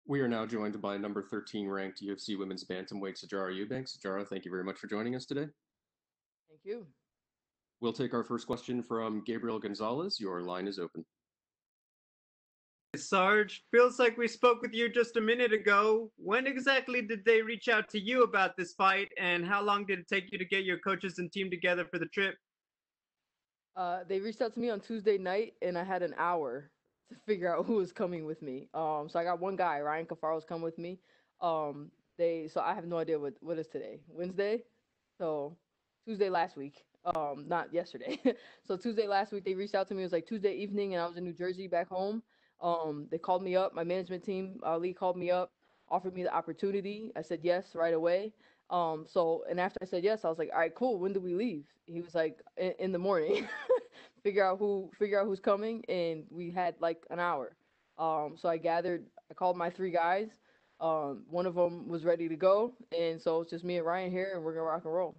We are now joined by number 13 ranked UFC women's bantamweight Sijara Eubanks. Sijara, thank you very much for joining us today. Thank you. We'll take our first question from Gabriel Gonzalez. Your line is open. Sarge, feels like we spoke with you just a minute ago. When exactly did they reach out to you about this fight, and how long did it take you to get your coaches and team together for the trip? They reached out to me on Tuesday night, and I had an hour to figure out who was coming with me. So I got one guy, Ryan Cafaro's come with me. So I have no idea what is today, Wednesday, so Tuesday last week. Not yesterday. So Tuesday last week they reached out to me. It was like Tuesday evening, and I was in New Jersey back home. They called me up. My management team, Ali, called me up, offered me the opportunity. I said yes right away. And after I said yes, I was like, all right, cool. When do we leave? He was like, in the morning. Figure out who's coming, and we had like an hour. So I called my three guys. One of them was ready to go, and so it's just me and Ryan here, and we're gonna rock and roll.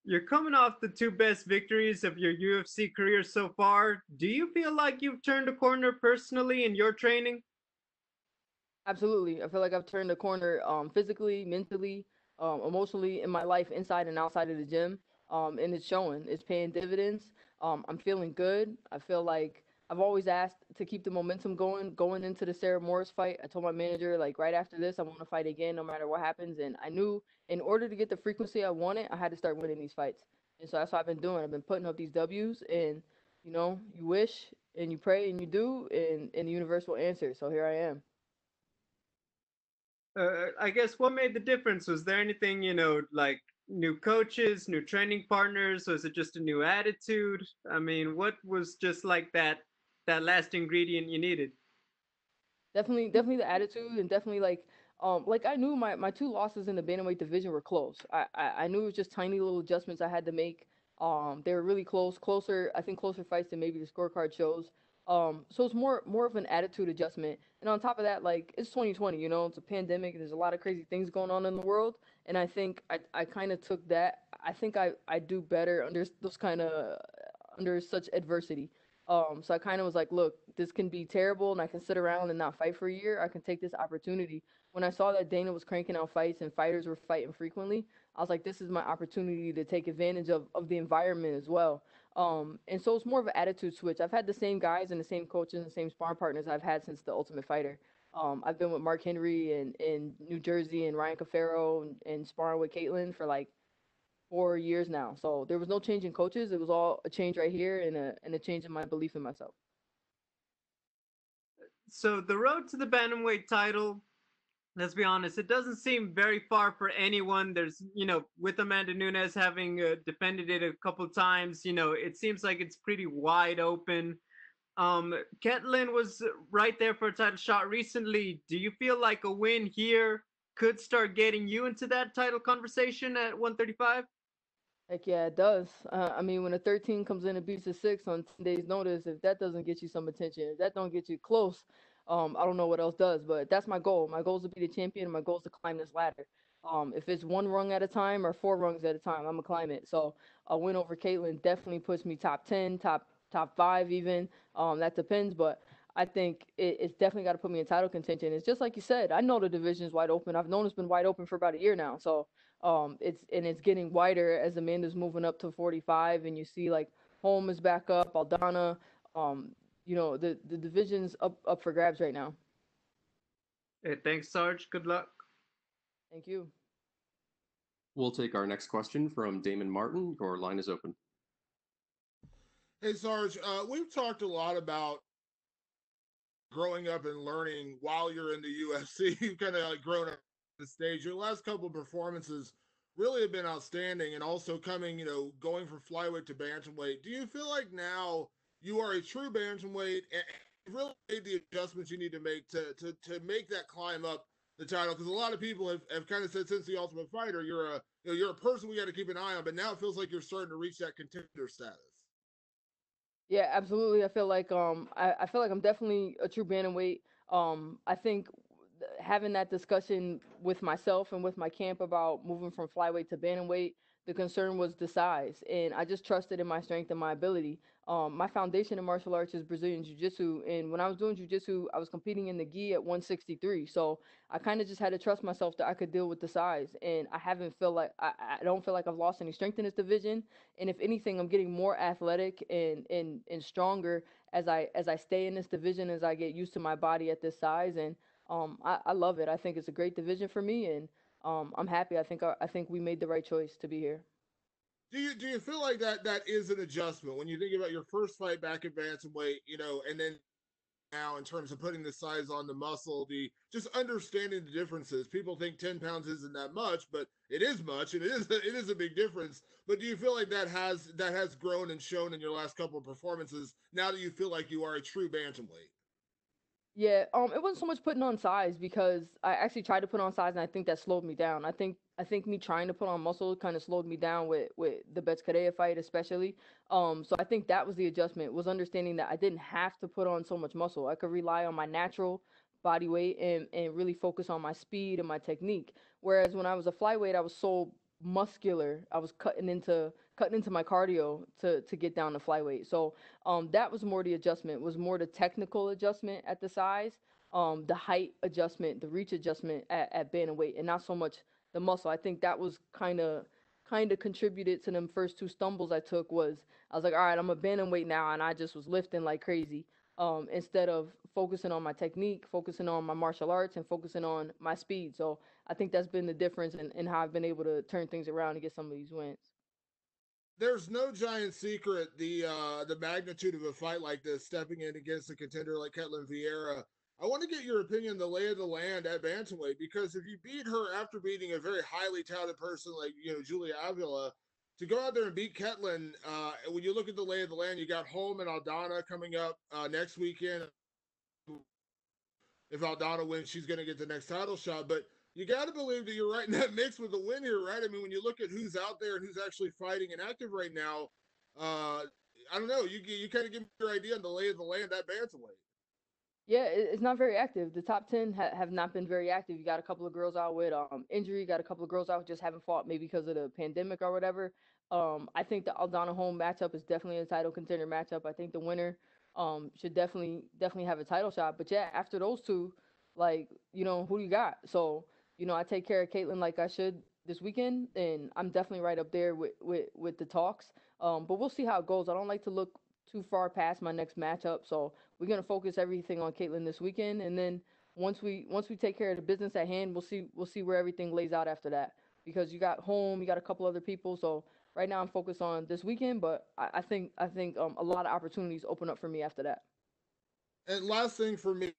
You're coming off the two best victories of your UFC career so far. Do you feel like you've turned a corner personally in your training? Absolutely. I feel like I've turned a corner physically, mentally, emotionally in my life inside and outside of the gym. And it's showing. It's paying dividends. I'm feeling good. I feel like I've always asked to keep the momentum going into the Sarah Morris fight. I told my manager, like, right after this, I want to fight again no matter what happens. And I knew in order to get the frequency I wanted, I had to start winning these fights. And so that's what I've been doing. I've been putting up these W's, and you wish and you pray and you do, and the universe will answer. So here I am. I guess what made the difference? Was there anything, like new coaches, new training partners? Was it just a new attitude? I mean, what was just like that last ingredient you needed? Definitely the attitude, and definitely like I knew my two losses in the bantamweight division were close. I knew it was just tiny little adjustments I had to make. They were really closer, I think closer fights than maybe the scorecard shows. So it's more of an attitude adjustment. And on top of that, like, it's 2020, it's a pandemic, there's a lot of crazy things going on in the world, and I think I kind of took that. I think I do better under those kind of under such adversity. So I kind of was like, look, this can be terrible, and I can sit around and not fight for a year. I can take this opportunity. When I saw that Dana was cranking out fights and fighters were fighting frequently, I was like, this is my opportunity to take advantage of the environment as well. And so it's more of an attitude switch. I've had the same guys and the same coaches and the same sparring partners I've had since the Ultimate Fighter. I've been with Mark Henry in New Jersey and Ryan Cafaro and sparring with Caitlin for like 4 years now. So there was no change in coaches. It was all a change right here, and a change in my belief in myself. So the road to the bantamweight title, let's be honest, it doesn't seem very far for anyone. There's, with Amanda Nunes having defended it a couple times, it seems like it's pretty wide open. Ketlin was right there for a title shot recently. Do you feel like a win here could start getting you into that title conversation at 135? Heck yeah, it does. I mean, when a 13 comes in and beats a 6 on 10 days' notice, if that doesn't get you some attention, if that don't get you close, I don't know what else does. But that's my goal. My goal is to be the champion. My goal is to climb this ladder. If it's one rung at a time or four rungs at a time, I'm gonna climb it. So a win over Caitlyn definitely puts me top 10, top five even. That depends, but I think it's definitely got to put me in title contention. It's just like you said. I know the division is wide open. I've known it's been wide open for about a year now. So it's getting wider as Amanda's moving up to 45, and you see like Holm is back up, Aldana. Um, the division's up for grabs right now. Hey, thanks, Sarge. Good luck. Thank you. We'll take our next question from Damon Martin. Your line is open. Hey, Sarge, we've talked a lot about growing up and learning while you're in the UFC. You've kind of like grown up the stage. Your last couple of performances really have been outstanding, and also coming, going from flyweight to bantamweight. Do you feel like now you are a true bantamweight and really made the adjustments you need to make to make that climb up the title? Because a lot of people have kind of said since the Ultimate Fighter, you're a person we got to keep an eye on, but now it feels like you're starting to reach that contender status. Yeah, absolutely. I feel like I'm definitely a true bantamweight. I think having that discussion with myself and with my camp about moving from flyweight to bantamweight, The concern was the size, and I just trusted in my strength and my ability. My foundation in martial arts is Brazilian jiu-jitsu, and when I was doing jiu-jitsu, I was competing in the gi at 163. So I kind of just had to trust myself that I could deal with the size, and I haven't feel like I don't feel like I've lost any strength in this division. And if anything, I'm getting more athletic and stronger as I stay in this division, as I get used to my body at this size. And I love it. I think it's a great division for me, and I'm happy. I think we made the right choice to be here. Do you feel like that is an adjustment when you think about your first fight back at bantamweight, and then now in terms of putting the size on the muscle, the just understanding the differences. People think 10 pounds isn't that much, but it is much, and it is a big difference. But do you feel like that has grown and shown in your last couple of performances now that you feel like you are a true bantamweight? Yeah, it wasn't so much putting on size because I actually tried to put on size and I think that slowed me down. I think me trying to put on muscle kind of slowed me down with the Betskadea fight especially. So I think that was the adjustment, was understanding that I didn't have to put on so much muscle. I could rely on my natural body weight and really focus on my speed and my technique. Whereas when I was a flyweight, I was so muscular. I was cutting into my cardio to get down to flyweight. So that was more the adjustment, was more the technical adjustment at the size, the height adjustment, the reach adjustment at bantamweight, and not so much the muscle. I think that was kind of contributed to them first two stumbles I took. Was I was like, all right, I'm a bantamweight now, and I just was lifting like crazy. Instead of focusing on my technique, focusing on my martial arts, and focusing on my speed. So I think that's been the difference in how I've been able to turn things around and get some of these wins. There's no giant secret the magnitude of a fight like this, stepping in against a contender like Ketlin Vieira. I want to get your opinion, the lay of the land at bantamweight, because if you beat her after beating a very highly touted person like Julia Avila, to go out there and beat Ketlin, when you look at the lay of the land, you got Holm and Aldana coming up next weekend. If Aldana wins, she's going to get the next title shot. But you got to believe that you're right in that mix with the win here, right? I mean, when you look at who's out there and who's actually fighting and active right now, I don't know. You kind of give me your idea on the lay of the land at bantamweight. Yeah, it's not very active. The top 10 have not been very active. You got a couple of girls out with injury, you got a couple of girls out just haven't fought maybe because of the pandemic or whatever. I think the Aldana home matchup is definitely a title contender matchup. I think the winner should definitely have a title shot. But yeah, after those two, like, who do you got? So, I take care of Caitlin like I should this weekend, and I'm definitely right up there with the talks. But we'll see how it goes. I don't like to look too far past my next matchup, so we're gonna focus everything on Caitlin this weekend, and then once we take care of the business at hand, we'll see where everything lays out after that. Because you got home, you got a couple other people, so right now I'm focused on this weekend, but I think a lot of opportunities open up for me after that. And last thing for me,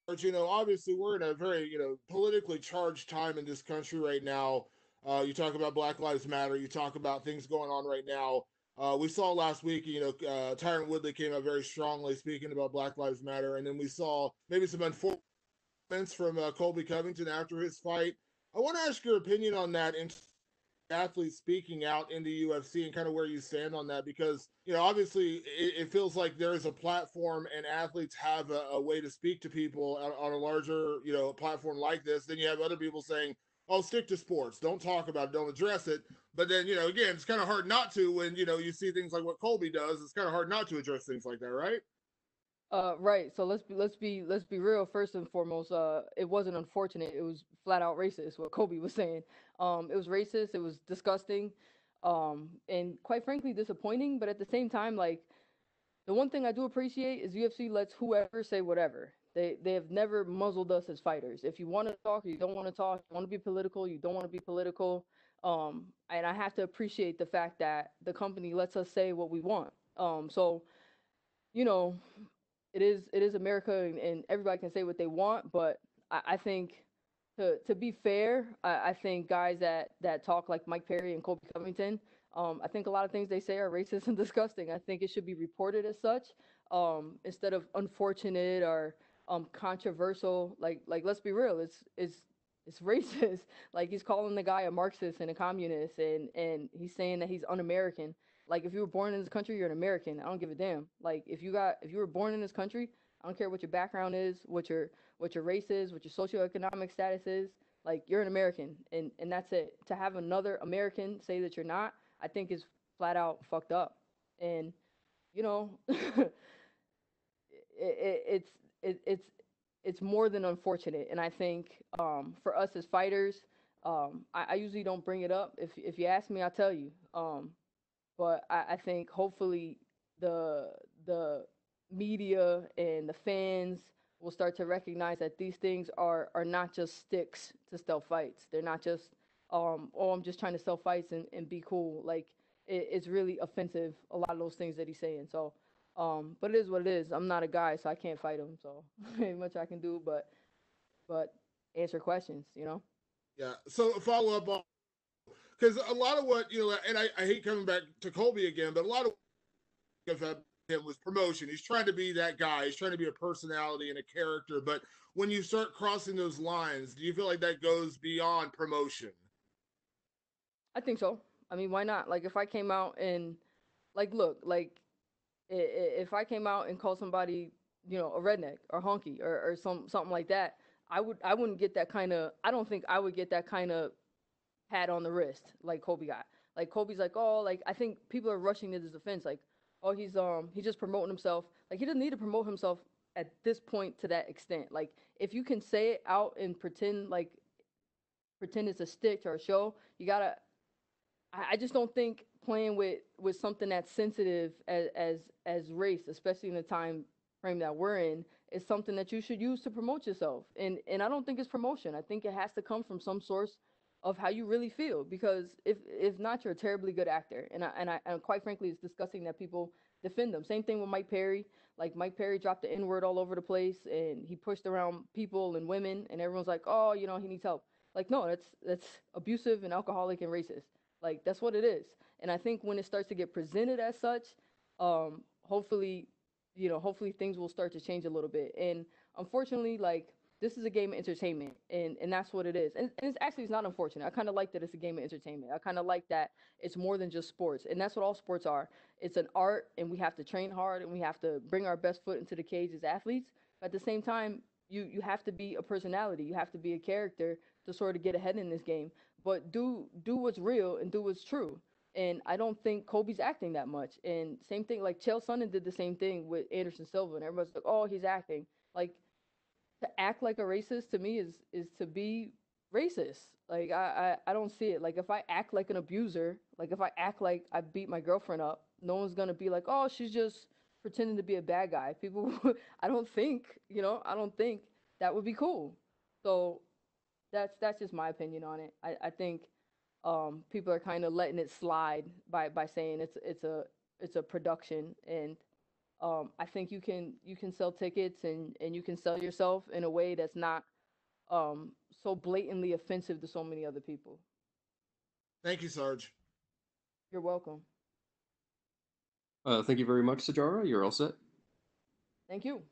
obviously we're in a very, politically charged time in this country right now. You talk about Black Lives Matter. You talk about things going on right now. We saw last week, Tyron Woodley came out very strongly speaking about Black Lives Matter, and then we saw maybe some unfortunate comments from Colby Covington after his fight. I want to ask your opinion on that and athletes speaking out in the UFC and kind of where you stand on that, because obviously it feels like there is a platform and athletes have a way to speak to people on a larger platform like this. Then you have other people saying, "Oh, stick to sports, don't talk about it, don't address it." But then again, it's kind of hard not to when you see things like what Colby does. It's kind of hard not to address things like that, right? Right. So let's be real. First and foremost, it wasn't unfortunate. It was flat out racist. What Kobe was saying. It was racist. It was disgusting, and quite frankly disappointing. But at the same time, like, the one thing I do appreciate is UFC lets whoever say whatever. They have never muzzled us as fighters. If you want to talk, or you don't want to talk. You want to be political, you don't want to be political. And I have to appreciate the fact that the company lets us say what we want. So you know, it is America, and everybody can say what they want, but I think to be fair, I think guys that talk like Mike Perry and Colby Covington, I think a lot of things they say are racist and disgusting. I think it should be reported as such, instead of unfortunate or controversial. Like let's be real, it's racist. Like, he's calling the guy a Marxist and a communist, and he's saying that he's un-American. Like, if you were born in this country, you're an American. I don't give a damn. Like, if you were born in this country, I don't care what your background is, what your race is, what your socioeconomic status is. Like, you're an American, and that's it. To have another American say that you're not, I think is flat out fucked up. And you know, it's it, it's more than unfortunate. And I think for us as fighters, I usually don't bring it up. If you ask me, I'll tell you. But I think hopefully the the media and the fans will start to recognize that these things are not just sticks to sell fights. They're not just oh, I'm just trying to sell fights and be cool. Like, it's really offensive, a lot of those things that he's saying. So but it is what it is. I'm not a guy, so I can't fight him. So ain't much I can do but answer questions, you know? Yeah. So follow up on, because a lot of what, and I hate coming back to Colby again, but a lot of him was promotion. He's trying to be that guy. He's trying to be a personality and a character. But when you start crossing those lines, do you feel like that goes beyond promotion? I think so. I mean, why not? Like, if I came out and like, look, like, if I came out and called somebody, a redneck or honky or something like that, I wouldn't get that kind of. I don't think I would get that kind of pat on the wrist like Kobe got. Like, Kobe's like, oh, like, I think people are rushing to his defense. Like, oh, he's just promoting himself. Like, he doesn't need to promote himself at this point to that extent. Like, if you can say it out and pretend it's a stitch or a show, you gotta. I just don't think playing with something that's sensitive as race, especially in the time frame that we're in, is something that you should use to promote yourself. And I don't think it's promotion. I think it has to come from some source of how you really feel. Because if not, you're a terribly good actor. And quite frankly, it's disgusting that people defend them. Same thing with Mike Perry. Like, Mike Perry dropped the N word all over the place, and he pushed around people and women, and everyone's like, oh, he needs help. Like, no, that's abusive and alcoholic and racist. Like, that's what it is. And I think when it starts to get presented as such, hopefully, hopefully things will start to change a little bit. And unfortunately, like, this is a game of entertainment, and that's what it is. And it's not unfortunate. I kind of like that it's a game of entertainment. I kind of like that it's more than just sports, and that's what all sports are. It's an art, and we have to train hard, and we have to bring our best foot into the cage as athletes. But at the same time, you have to be a personality. You have to be a character to sort of get ahead in this game. But do what's real and do what's true. And I don't think Kobe's acting that much. And same thing, like, Chael Sonnen did the same thing with Anderson Silva, and everybody's like, oh, he's acting. Like, to act like a racist to me is to be racist. Like, I don't see it. Like, if I act like an abuser, like if I act like I beat my girlfriend up, no one's gonna be like, oh, she's just pretending to be a bad guy. People, I don't think, I don't think that would be cool. So that's just my opinion on it. I think people are kind of letting it slide by saying it's a production. And I think you can sell tickets and you can sell yourself in a way that's not so blatantly offensive to so many other people. Thank you, Sarge. You're welcome. Thank you very much, Sijara. You're all set. Thank you.